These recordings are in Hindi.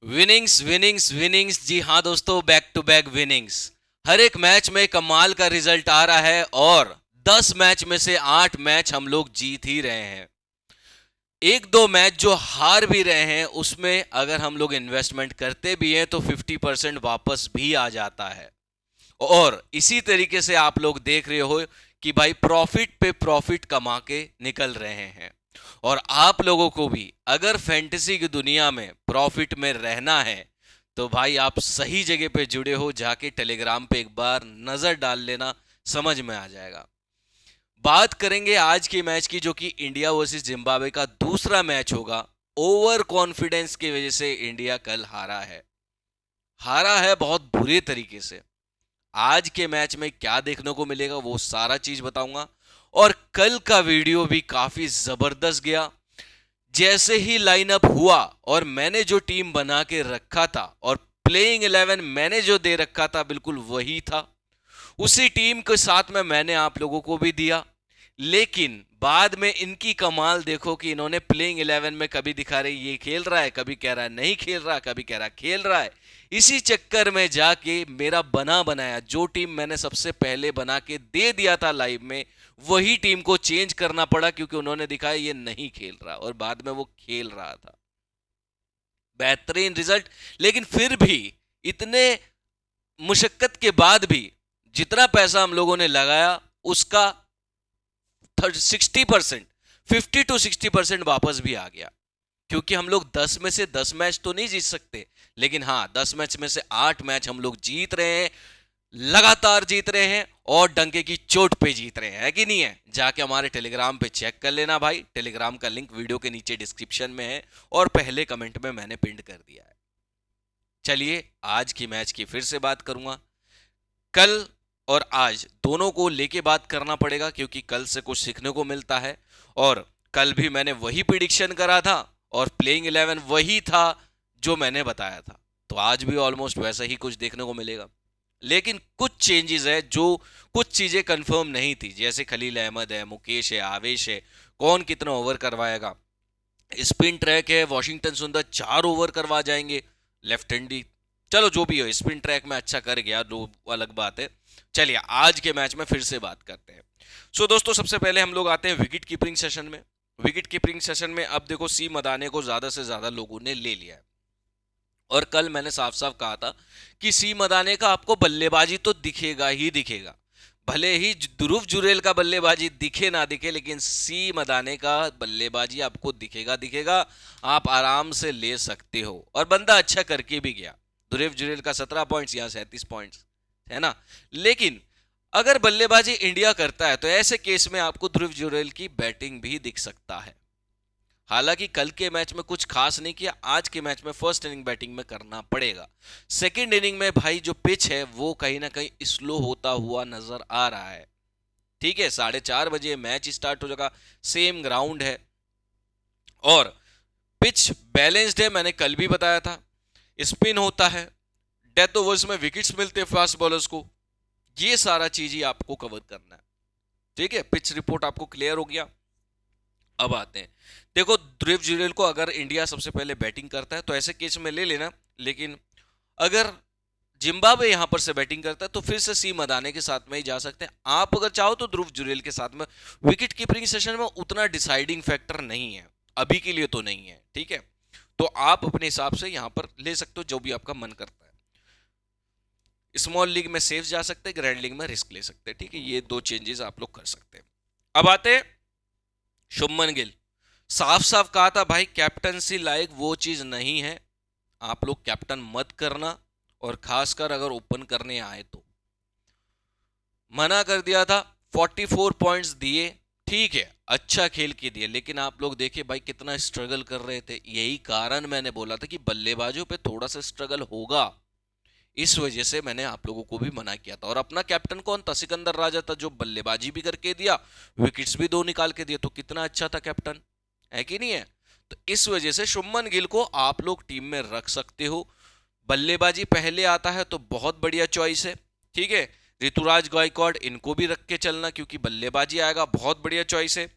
विनिंग्स विनिंग्स विनिंग्स, जी हाँ दोस्तों, बैक टू बैक विनिंग्स। हर एक मैच में कमाल का रिजल्ट आ रहा है और 10 मैच में से 8 मैच हम लोग जीत ही रहे हैं। एक दो मैच जो हार भी रहे हैं उसमें अगर हम लोग इन्वेस्टमेंट करते भी हैं तो 50% वापस भी आ जाता है। और इसी तरीके से आप लोग देख रहे हो कि भाई प्रॉफिट पे प्रॉफिट कमा के निकल रहे हैं। और आप लोगों को भी अगर फैंटेसी की दुनिया में प्रॉफिट में रहना है तो भाई आप सही जगह पे जुड़े हो। जाके टेलीग्राम पे एक बार नजर डाल लेना, समझ में आ जाएगा। बात करेंगे आज के मैच की, जो कि इंडिया वर्सेस जिम्बाब्वे का दूसरा मैच होगा। ओवर कॉन्फिडेंस की वजह से इंडिया कल हारा है बहुत बुरे तरीके से। आज के मैच में क्या देखने को मिलेगा वो सारा चीज बताऊंगा। और कल का वीडियो भी काफी जबरदस्त गया। जैसे ही लाइनअप हुआ और मैंने जो टीम बना के रखा था और प्लेइंग 11 मैंने जो दे रखा था बिल्कुल वही था। उसी टीम के साथ में मैंने आप लोगों को भी दिया। लेकिन बाद में इनकी कमाल देखो कि इन्होंने प्लेइंग 11 में कभी दिखा रहे ये खेल रहा है, कभी कह रहा है नहीं खेल रहा, कभी कह रहा है खेल रहा है। इसी चक्कर में जाके मेरा बना बनाया जो टीम मैंने सबसे पहले बना के दे दिया था लाइव में, वही टीम को चेंज करना पड़ा क्योंकि उन्होंने दिखाया ये नहीं खेल रहा और बाद में वो खेल रहा था। बेहतरीन रिजल्ट। लेकिन फिर भी इतने मुशक्कत के बाद भी जितना पैसा हम लोगों ने लगाया उसका 60%, 50 to 60% वापस भी आ गया। क्योंकि हम लोग 10 में से 10 मैच तो नहीं जीत सकते, लेकिन हाँ 10 मैच में से 8 मैच हम लोग जीत रहे हैं, लगातार जीत रहे हैं और डंके की चोट पे जीत रहे हैं, है कि नहीं है? जाके हमारे टेलीग्राम पे चेक कर लेना भाई। टेलीग्राम का लिंक वीडियो के नीचे डिस्क्रिप्शन में है और पहले कमेंट में मैंने पिन कर दिया है। चलिए आज की मैच की फिर से बात करूंगा। कल और आज दोनों को लेके बात करना पड़ेगा क्योंकि कल से कुछ सीखने को मिलता है। और कल भी मैंने वही प्रिडिक्शन करा था और प्लेइंग 11 वही था जो मैंने बताया था, तो आज भी ऑलमोस्ट वैसा ही कुछ देखने को मिलेगा। लेकिन कुछ चेंजेस है, जो कुछ चीजें कंफर्म नहीं थी, जैसे खलील अहमद है, मुकेश है, आवेश है, कौन कितना ओवर करवाएगा। स्पिन ट्रैक है, वॉशिंगटन सुंदर 4 ओवर करवा जाएंगे, लेफ्ट हैंडी। चलो जो भी हो, स्पिन ट्रैक में अच्छा कर गया, दो अलग बात है। चलिए आज के मैच में फिर से बात करते हैं। दोस्तों सबसे पहले हम लोग आते हैं विकेट कीपिंग सेशन में। विकेट कीपिंग सेशन में अब देखो सी मदाने को ज्यादा से ज्यादा लोगों ने ले लिया है। और कल मैंने साफ साफ कहा था कि सी मदाने का आपको बल्लेबाजी तो दिखेगा ही दिखेगा। भले ही ध्रुव जुरेल का बल्लेबाजी दिखे ना दिखे, लेकिन सी मदाने का बल्लेबाजी आपको दिखेगा दिखेगा। आप आराम से ले सकते हो और बंदा अच्छा करके भी गया। ध्रुव जुरेल का 17 पॉइंट्स, यहाँ 37 पॉइंट्स, है ना। लेकिन अगर बल्लेबाजी इंडिया करता है तो ऐसे केस में आपको ध्रुव जुरेल की बैटिंग भी दिख सकता है। हालांकि कल के मैच में कुछ खास नहीं किया, आज के मैच में फर्स्ट इनिंग बैटिंग में करना पड़ेगा। सेकंड इनिंग में भाई जो पिच है वो कहीं ना कहीं स्लो होता हुआ नजर आ रहा है। ठीक है, 4:30 बजे मैच स्टार्ट हो जाएगा, सेम ग्राउंड है और पिच बैलेंस्ड है, मैंने कल भी बताया था। स्पिन होता है, डेथ ओवर्स में विकेट्स मिलते हैं फास्ट बॉलर्स को। ये सारा चीज ही आपको कवर करना है। ठीक है, पिच रिपोर्ट आपको क्लियर हो गया। अब आते हैं, देखो ध्रुव जुरेल को अगर इंडिया सबसे पहले बैटिंग करता है तो ऐसे केस में ले लेना। लेकिन अगर जिम्बाब्वे यहां पर से बैटिंग करता है तो फिर से सी मदाने के साथ में ही जा सकते हैं। आप अगर चाहो तो ध्रुव जुरेल के साथ में। विकेट कीपिंग सेशन में उतना डिसाइडिंग फैक्टर नहीं है, अभी के लिए तो नहीं है। ठीक है, तो आप अपने हिसाब से यहां पर ले सकते हो जो भी आपका मन करता है। स्मॉल लीग में सेफ जा सकते हैं, ग्रैंड लीग में रिस्क ले सकते हैं। ठीक है, ये दो चेंजेस आप लोग कर सकते हैं। अब आते हैं शुभमन गिल। साफ साफ कहा था भाई कैप्टनसी लायक वो चीज नहीं है, आप लोग कैप्टन मत करना, और खासकर अगर ओपन करने आए तो मना कर दिया था। 44 पॉइंट्स दिए, ठीक है अच्छा खेल के दिए, लेकिन आप लोग देखिए भाई कितना स्ट्रगल कर रहे थे। यही कारण मैंने बोला था कि बल्लेबाजों पे थोड़ा सा स्ट्रगल होगा, इस वजह से मैंने आप लोगों को भी मना किया था। और अपना कैप्टन कौन था? सिकंदर राजा था, जो बल्लेबाजी भी करके दिया, विकेट्स भी 2 निकाल के दिए, तो कितना अच्छा था कैप्टन, है कि नहीं है? तो इस वजह से शुभमन गिल को आप लोग टीम में रख सकते हो। बल्लेबाजी पहले आता है तो बहुत बढ़िया चॉइस है। ठीक है, ऋतुराज गायकवाड़ इनको भी रख के चलना क्योंकि बल्लेबाजी आएगा, बहुत बढ़िया चॉइस है।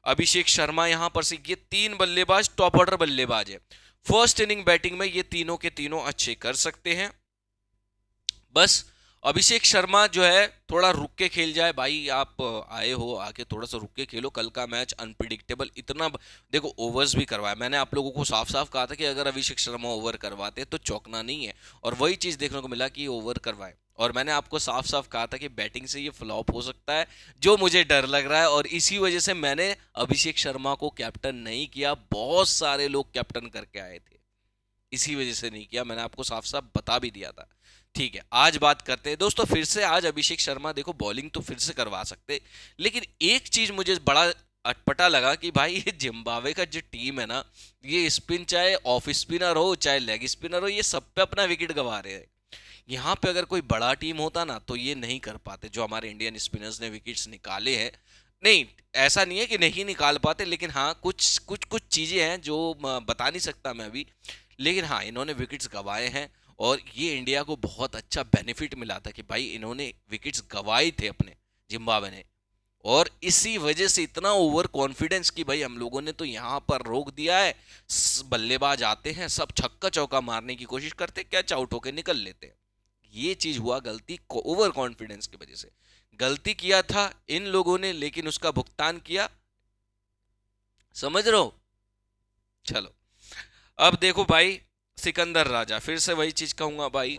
अभिषेक शर्मा यहां पर से, ये 3 बल्लेबाज टॉप ऑर्डर बल्लेबाज है। फर्स्ट इनिंग बैटिंग में ये तीनों के तीनों अच्छे कर सकते हैं। बस अभिषेक शर्मा जो है थोड़ा रुक के खेल जाए भाई, आप आए हो आके थोड़ा सा रुक के खेलो। कल का मैच अनप्रिडिक्टेबल इतना देखो ओवर्स भी करवाया, मैंने आप लोगों को साफ साफ कहा था कि अगर अभिषेक शर्मा ओवर करवाते तो चौंकना नहीं है, और वही चीज देखने को मिला कि ओवर करवाए। और मैंने आपको साफ साफ कहा था कि बैटिंग से ये फ्लॉप हो सकता है, जो मुझे डर लग रहा है, और इसी वजह से मैंने अभिषेक शर्मा को कैप्टन नहीं किया। बहुत सारे लोग कैप्टन करके आए थे, इसी वजह से नहीं किया, मैंने आपको साफ साफ बता भी दिया था। ठीक है, आज बात करते हैं दोस्तों फिर से। आज अभिषेक शर्मा देखो बॉलिंग तो फिर से करवा सकते, लेकिन एक चीज मुझे बड़ा अटपटा लगा कि भाई ये जिम्बाब्वे का जो टीम है ना, ये स्पिन चाहे ऑफ स्पिनर हो चाहे लेग स्पिनर हो, ये सब पे अपना विकेट गंवा रहे हैं। यहाँ पे अगर कोई बड़ा टीम होता ना तो ये नहीं कर पाते, जो हमारे इंडियन स्पिनर्स ने विकेट्स निकाले हैं। नहीं, ऐसा नहीं है कि नहीं निकाल पाते, लेकिन हाँ कुछ कुछ कुछ चीजें हैं जो बता नहीं सकता मैं अभी, लेकिन हाँ इन्होंने विकेट्स गंवाए हैं। और ये इंडिया को बहुत अच्छा बेनिफिट मिला था कि भाई इन्होंने विकेट्स गंवाए थे अपने जिम्बाब्वे ने, और इसी वजह से इतना ओवर कॉन्फिडेंस कि भाई हम लोगों ने तो यहाँ पर रोक दिया है। बल्लेबाज आते हैं सब छक्का चौका मारने की कोशिश करते, कैच आउट होके निकल लेते हैं। ये चीज हुआ गलती ओवर कॉन्फिडेंस की वजह से। गलती किया था इन लोगों ने, लेकिन उसका भुगतान किया, समझ रहे हो। चलो अब देखो भाई, सिकंदर राजा, फिर से वही चीज कहूंगा भाई,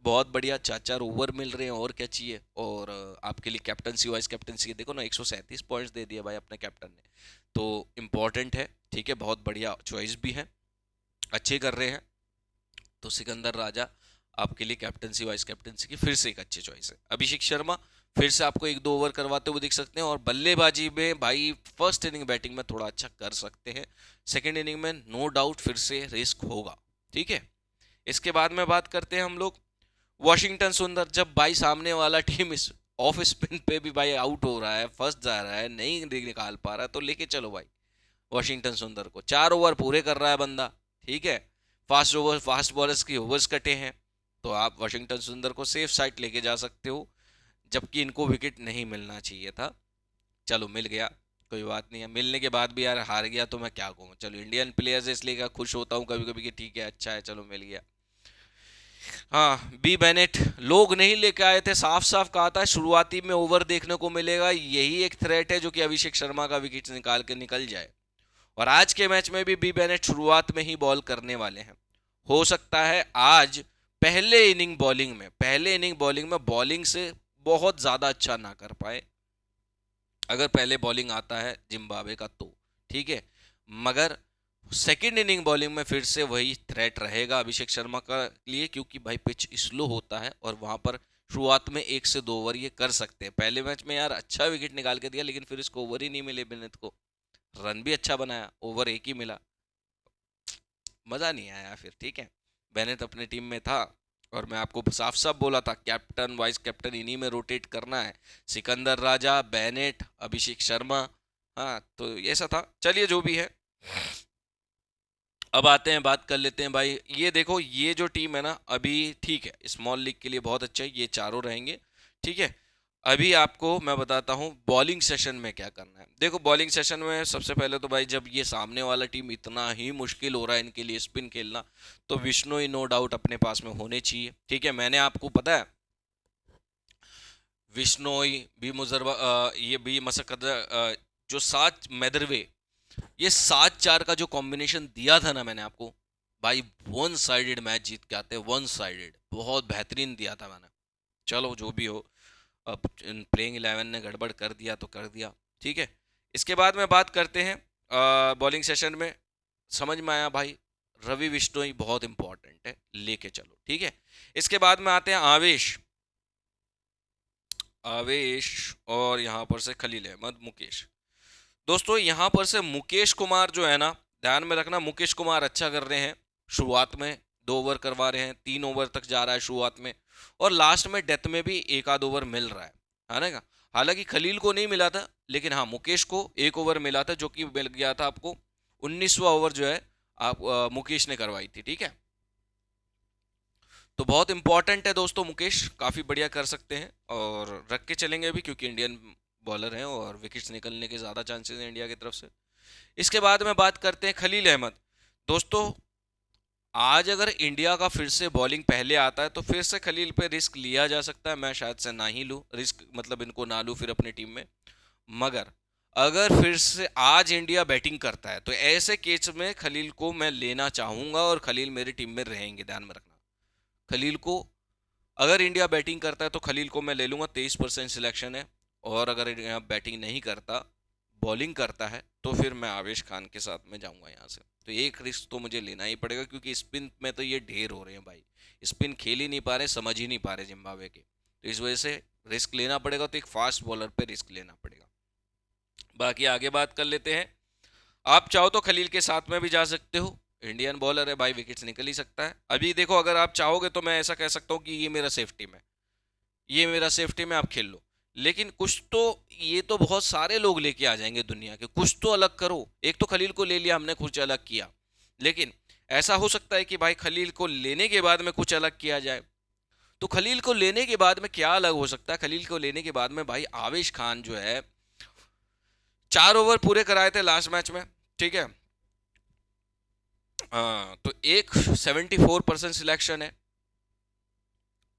बहुत बढ़िया 4-4 ओवर मिल रहे हैं, और क्या चाहिए। और आपके लिए कैप्टनसी वाइस कैप्टनसी देखो ना, 137 पॉइंट्स दे दिए भाई अपने कैप्टन ने, तो इम्पोर्टेंट है। ठीक है, बहुत बढ़िया चॉइस भी है, अच्छे कर रहे हैं। तो सिकंदर राजा आपके लिए कैप्टनसी वाइस कैप्टनसी की फिर से एक अच्छी चॉइस है। अभिषेक शर्मा फिर से आपको 1-2 ओवर करवाते हुए दिख सकते हैं, और बल्लेबाजी में भाई फर्स्ट इनिंग बैटिंग में थोड़ा अच्छा कर सकते हैं, सेकेंड इनिंग में नो डाउट फिर से रिस्क होगा। ठीक है, इसके बाद में बात करते हैं हम लोग वॉशिंगटन सुंदर। जब भाई सामने वाला टीम इस ऑफ स्पिन पे भी भाई आउट हो रहा है, फंस जा रहा है, नहीं निकाल पा रहा है, तो लेके चलो भाई वॉशिंगटन सुंदर को। 4 ओवर पूरे कर रहा है बंदा, ठीक है, फास्ट बॉलर्स की ओवर्स कटे हैं, तो आप वॉशिंगटन सुंदर को सेफ साइड लेके जा सकते हो, जबकि इनको विकेट नहीं मिलना चाहिए था। चलो मिल गया, कोई बात नहीं है। मिलने के बाद भी यार हार गया तो मैं क्या कहूँ, चलो इंडियन प्लेयर्स इसलिए क्या खुश होता हूँ कभी कभी कि ठीक है अच्छा है चलो मिल गया। हाँ, बी बेनेट लोग नहीं लेके आए थे, साफ साफ कहा था शुरुआती में ओवर देखने को मिलेगा, यही एक थ्रेट है जो कि अभिषेक शर्मा का विकेट निकाल के निकल जाए। और आज के मैच में भी बी बेनेट शुरुआत में ही बॉल करने वाले हैं। हो सकता है आज पहले इनिंग बॉलिंग में बॉलिंग से बहुत ज्यादा अच्छा ना कर पाए, अगर पहले बॉलिंग आता है जिम्बाब्वे का तो ठीक है, मगर सेकेंड इनिंग बॉलिंग में फिर से वही थ्रेट रहेगा अभिषेक शर्मा का लिए, क्योंकि भाई पिच स्लो होता है और वहां पर शुरुआत में 1 से 2 ओवर ये कर सकते हैं। पहले मैच में यार अच्छा विकेट निकाल के दिया, लेकिन फिर इसको ओवर ही नहीं मिले बेनेट को, रन भी अच्छा बनाया, ओवर एक ही मिला, मजा नहीं आया फिर। ठीक है, बेनेट अपने टीम में था, और मैं आपको साफ साफ बोला था कैप्टन वाइस कैप्टन इन्हीं में रोटेट करना है, सिकंदर राजा, बेनेट, अभिषेक शर्मा। हाँ तो ऐसा था, चलिए जो भी है। अब आते हैं, बात कर लेते हैं भाई, ये देखो ये जो टीम है ना अभी, ठीक है स्मॉल लीग के लिए बहुत अच्छा है, ये चारों रहेंगे। ठीक है, अभी आपको मैं बताता हूँ बॉलिंग सेशन में क्या करना है। देखो बॉलिंग सेशन में सबसे पहले तो भाई जब ये सामने वाला टीम इतना ही मुश्किल हो रहा है इनके लिए स्पिन खेलना, तो विश्नोई नो डाउट अपने पास में होने चाहिए। ठीक है, मैंने आपको पता है विश्नोई भी मुजरवा ये भी मसकद जो 7 मेदरवे, ये 7-4 का जो कॉम्बिनेशन दिया था ना मैंने आपको, भाई वन साइडेड मैच जीत के आते, वन साइडेड बहुत बेहतरीन दिया था मैंने। चलो जो भी हो, अब प्लेइंग 11 ने गड़बड़ कर दिया तो कर दिया। ठीक है, इसके बाद में बात करते हैं बॉलिंग सेशन में, समझ में आया भाई रवि बिश्नोई बहुत इंपॉर्टेंट है, लेके चलो। ठीक है, इसके बाद में आते हैं आवेश, आवेश और यहाँ पर से खलील अहमद, मुकेश। दोस्तों यहाँ पर से मुकेश कुमार जो है ना, ध्यान में रखना मुकेश कुमार अच्छा कर रहे हैं, शुरुआत में 2 ओवर करवा रहे हैं, 3 ओवर तक जा रहा है शुरुआत में, और लास्ट में डेथ में भी 1 आध ओवर मिल रहा है ना। हालांकि खलील को नहीं मिला था, लेकिन हाँ मुकेश को 1 ओवर मिला था, जो कि मिल गया था आपको 19वां ओवर जो है आप मुकेश ने करवाई थी। ठीक है, तो बहुत इंपॉर्टेंट है दोस्तों, मुकेश काफ़ी बढ़िया कर सकते हैं, और रख के चलेंगे अभी क्योंकि इंडियन बॉलर हैं और विकेट्स निकलने के ज़्यादा चांसेस हैं इंडिया की तरफ से। इसके बाद में बात करते हैं खलील अहमद। दोस्तों आज अगर इंडिया का फिर से बॉलिंग पहले आता है तो फिर से खलील पे रिस्क लिया जा सकता है, मैं शायद से ना ही लूँ रिस्क, मतलब इनको ना लूँ फिर अपनी टीम में। मगर अगर फिर से आज इंडिया बैटिंग करता है तो ऐसे केस में खलील को मैं लेना चाहूंगा और खलील मेरी टीम में रहेंगे, ध्यान में रखना। खलील को, अगर इंडिया बैटिंग करता है तो खलील को मैं ले लूंगा, 23% सिलेक्शन है। और अगर इंडिया बैटिंग नहीं करता, बॉलिंग करता है, तो फिर मैं आवेश खान के साथ में जाऊंगा यहाँ से। तो एक रिस्क तो मुझे लेना ही पड़ेगा क्योंकि स्पिन में तो ये ढेर हो रहे हैं भाई, स्पिन खेल ही नहीं पा रहे, समझ ही नहीं पा रहे जिम्बाब्वे के, तो इस वजह से रिस्क लेना पड़ेगा, तो एक फास्ट बॉलर पे रिस्क लेना पड़ेगा। बाकी आगे बात कर लेते हैं। आप चाहो तो खलील के साथ में भी जा सकते हो, इंडियन बॉलर है भाई, विकेट्स निकल ही सकता है। अभी देखो अगर आप चाहोगे तो मैं ऐसा कह सकता हूँ कि ये मेरा सेफ्टी में, ये मेरा सेफ्टी में, आप खेल लो। लेकिन कुछ तो, ये तो बहुत सारे लोग लेके आ जाएंगे दुनिया के, कुछ तो अलग करो। एक तो खलील को ले लिया हमने, कुछ अलग किया, लेकिन ऐसा हो सकता है कि भाई खलील को लेने के बाद में कुछ अलग किया जाए। तो खलील को लेने के बाद में क्या अलग हो सकता है? खलील को लेने के बाद में भाई आवेश खान जो है 4 ओवर पूरे कराए थे लास्ट मैच में, ठीक है। तो एक 74% सिलेक्शन है,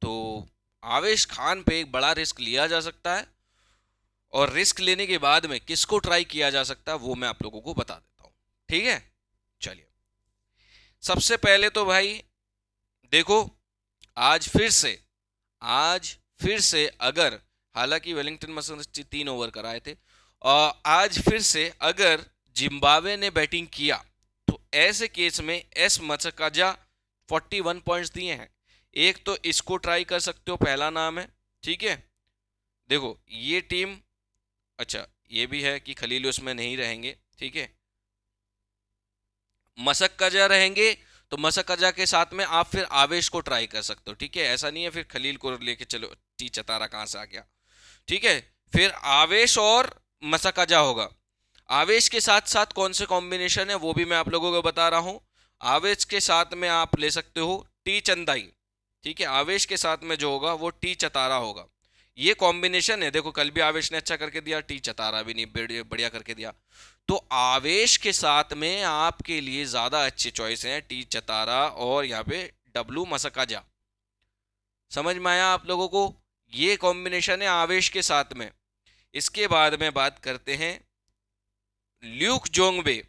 तो आवेश खान पे एक बड़ा रिस्क लिया जा सकता है। और रिस्क लेने के बाद में किसको ट्राई किया जा सकता है वो मैं आप लोगों को बता देता हूं, ठीक है। चलिए, सबसे पहले तो भाई देखो, आज फिर से आज फिर से अगर, हालांकि वेलिंगटन मसनस्टी 3 ओवर कराए थे, आज फिर से अगर जिम्बाब्वे ने बैटिंग किया तो ऐसे केस में एस मचकाजा 41 पॉइंट्स दिए हैं। एक तो इसको ट्राई कर सकते हो, पहला नाम है, ठीक है। देखो ये टीम, अच्छा ये भी है कि खलील उसमें नहीं रहेंगे, ठीक है, मसक कजा रहेंगे। तो मसक कजा के साथ में आप फिर आवेश को ट्राई कर सकते हो, ठीक है। ऐसा नहीं है फिर खलील को लेके चलो, टी चतारा कहां से आ गया, ठीक है। फिर आवेश और मसक कजा होगा। आवेश के साथ साथ कौन से कॉम्बिनेशन है वो भी मैं आप लोगों को बता रहा हूं। आवेश के साथ में आप ले सकते हो टी चंदाई, ठीक है। आवेश के साथ में जो होगा वो टी चतारा होगा। ये कॉम्बिनेशन है, देखो कल भी आवेश ने अच्छा करके दिया, टी चतारा भी नहीं बढ़िया करके दिया। तो आवेश के साथ में आपके लिए ज्यादा अच्छे चॉइस हैं टी चतारा और यहाँ पे डब्लू मसकाजा। समझ में आया आप लोगों को? ये कॉम्बिनेशन है आवेश के साथ में। इसके बाद में बात करते हैं ल्यूक जोंगबे।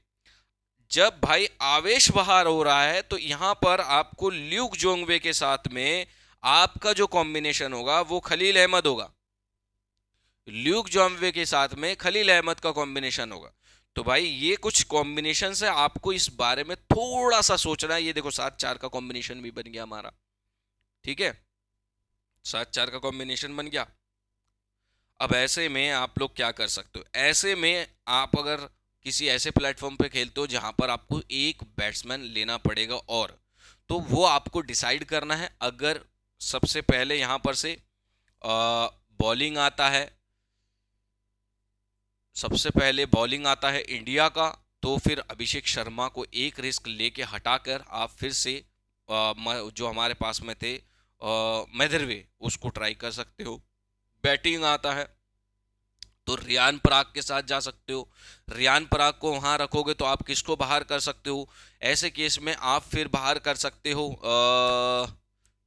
जब भाई आवेश बाहर हो रहा है तो यहां पर आपको ल्यूक जोंगबे के साथ में आपका जो कॉम्बिनेशन होगा वो खलील अहमद होगा। ल्यूक जोंगबे के साथ में खलील अहमद का कॉम्बिनेशन होगा। तो भाई ये कुछ कॉम्बिनेशन है, आपको इस बारे में थोड़ा सा सोचना है। ये देखो 7-4 का कॉम्बिनेशन भी बन गया हमारा, ठीक है, 7-4 का कॉम्बिनेशन बन गया। अब ऐसे में आप लोग क्या कर सकते हो, ऐसे में आप अगर किसी ऐसे प्लेटफॉर्म पे खेलते हो जहां पर आपको एक बैट्समैन लेना पड़ेगा, और तो वो आपको डिसाइड करना है। अगर सबसे पहले यहां पर से बॉलिंग आता है, सबसे पहले बॉलिंग आता है इंडिया का, तो फिर अभिषेक शर्मा को एक रिस्क लेके हटाकर आप फिर से जो हमारे पास में थे मेदरवे, उसको ट्राई कर सकते हो। बैटिंग आता है तो रियान पराग के साथ जा सकते हो। रियान पराग को वहां रखोगे तो आप किसको बाहर कर सकते हो? ऐसे केस में आप फिर बाहर कर सकते हो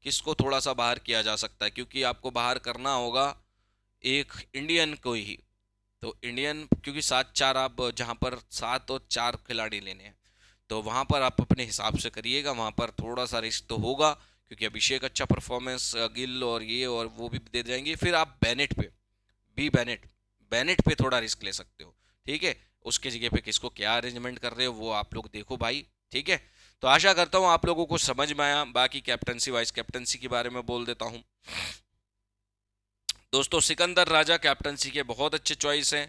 किसको थोड़ा सा बाहर किया जा सकता है, क्योंकि आपको बाहर करना होगा एक इंडियन को ही। तो इंडियन, क्योंकि 7-4 आप जहां पर 7 और 4 खिलाड़ी लेने हैं, तो वहां पर आप अपने हिसाब से करिएगा। वहां पर थोड़ा सा रिस्क तो होगा क्योंकि अभिषेक अच्छा परफॉर्मेंस, गिल और ये और वो भी दे जाएंगे। फिर आप बेनेट पे, बी बेनेट, बेनेट पे थोड़ा रिस्क ले सकते हो, ठीक है। उसके जगह पे किसको क्या अरेंजमेंट कर रहे हो वो आप लोग देखो भाई, ठीक है। तो आशा करता हूँ आप लोगों को समझ में आया। बाकी कैप्टनसी वाइस कैप्टनसी के बारे में बोल देता हूँ दोस्तों। सिकंदर राजा कैप्टनसी के बहुत अच्छे चॉइस हैं।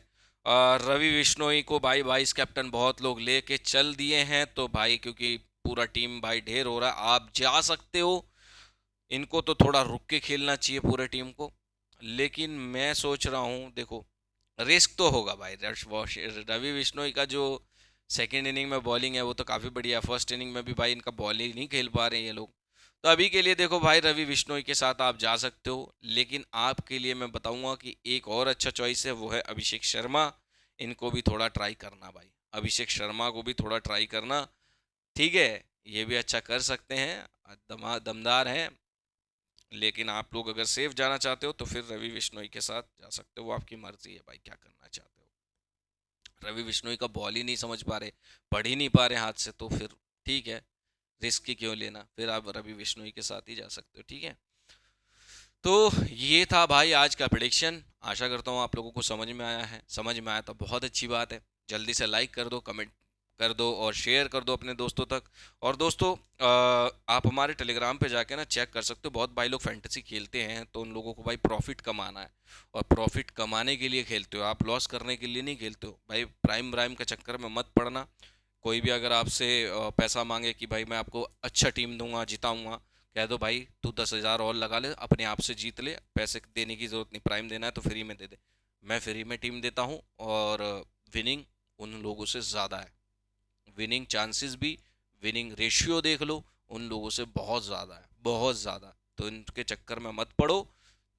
रवि बिश्नोई को भाई वाइस कैप्टन बहुत लोग लेके चल दिए हैं, तो भाई क्योंकि पूरा टीम भाई ढेर हो रहा है, आप जा सकते हो। इनको तो थोड़ा रुक के खेलना चाहिए पूरे टीम को, लेकिन मैं सोच रहा हूँ, देखो रिस्क तो होगा भाई। रवि बिश्नोई का जो सेकेंड इनिंग में बॉलिंग है वो तो काफ़ी बढ़िया, फर्स्ट इनिंग में भी भाई इनका बॉलिंग नहीं खेल पा रहे हैं ये लोग। तो अभी के लिए देखो भाई रवि बिश्नोई के साथ आप जा सकते हो, लेकिन आपके लिए मैं बताऊंगा कि एक और अच्छा चॉइस है, वो है अभिषेक शर्मा। इनको भी थोड़ा ट्राई करना भाई, अभिषेक शर्मा को भी थोड़ा ट्राई करना, ठीक है। ये भी अच्छा कर सकते हैं, दमदार हैं। लेकिन आप लोग अगर सेफ जाना चाहते हो तो फिर रवि बिश्नोई के साथ जा सकते हो, वो आपकी मर्जी है भाई क्या करना चाहते हो। रवि बिश्नोई का बॉल ही नहीं समझ पा रहे, पढ़ ही नहीं पा रहे हाथ से, तो फिर ठीक है, रिस्क ही क्यों लेना, फिर आप रवि बिश्नोई के साथ ही जा सकते हो, ठीक है। तो ये था भाई आज का प्रेडिक्शन। आशा करता हूँ आप लोगों को समझ में आया है, समझ में आया तो बहुत अच्छी बात है। जल्दी से लाइक कर दो, कमेंट कर दो और शेयर कर दो अपने दोस्तों तक। और दोस्तों आप हमारे टेलीग्राम पे जाके ना चेक कर सकते हो, बहुत भाई लोग फैंटेसी खेलते हैं तो उन लोगों को भाई प्रॉफिट कमाना है, और प्रॉफिट कमाने के लिए खेलते हो आप, लॉस करने के लिए नहीं खेलते हो भाई। प्राइम प्राइम के चक्कर में मत पड़ना। कोई भी अगर आपसे पैसा मांगे कि भाई मैं आपको अच्छा टीम दूंगा, जिताऊंगा, कह दो भाई तू 10,000 और लगा ले, अपने आप से जीत ले, पैसे देने की ज़रूरत नहीं, प्राइम देना है तो फ्री में दे दे। मैं फ्री में टीम देता हूँ, और विनिंग उन लोगों से ज़्यादा है, विनिंग चांसेस भी, विनिंग रेशियो देख लो, उन लोगों से बहुत ज़्यादा है, बहुत ज़्यादा। तो इनके चक्कर में मत पड़ो,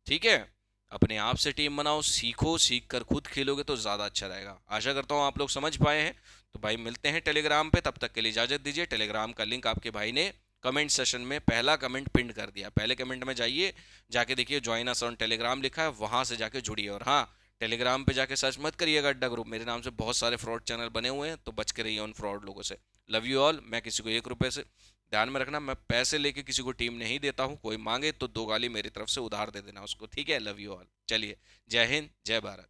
ठीक है। अपने आप से टीम बनाओ, सीखो, सीख कर खुद खेलोगे तो ज़्यादा अच्छा रहेगा। आशा करता हूँ आप लोग समझ पाए हैं। तो भाई मिलते हैं टेलीग्राम पे, तब तक के लिए इजाज़त दीजिए। टेलीग्राम का लिंक आपके भाई ने कमेंट सेशन में पहला कमेंट पिन कर दिया, पहले कमेंट में जाइए, जाके देखिए ज्वाइन अस ऑन टेलीग्राम लिखा है, वहां से जाके जुड़िए। और हाँ, टेलीग्राम पे जाके सर्च मत करिएगा अड्डा ग्रुप, मेरे नाम से बहुत सारे फ्रॉड चैनल बने हुए हैं, तो बच के रहिए उन फ्रॉड लोगों से। Love you all. मैं किसी को 1 रुपए से, ध्यान में रखना, मैं पैसे लेके किसी को टीम नहीं देता हूँ, कोई मांगे तो 2 गाली मेरी तरफ से उधार दे देना उसको, ठीक है। Love you all. चलिए, जय हिंद, जय भारत।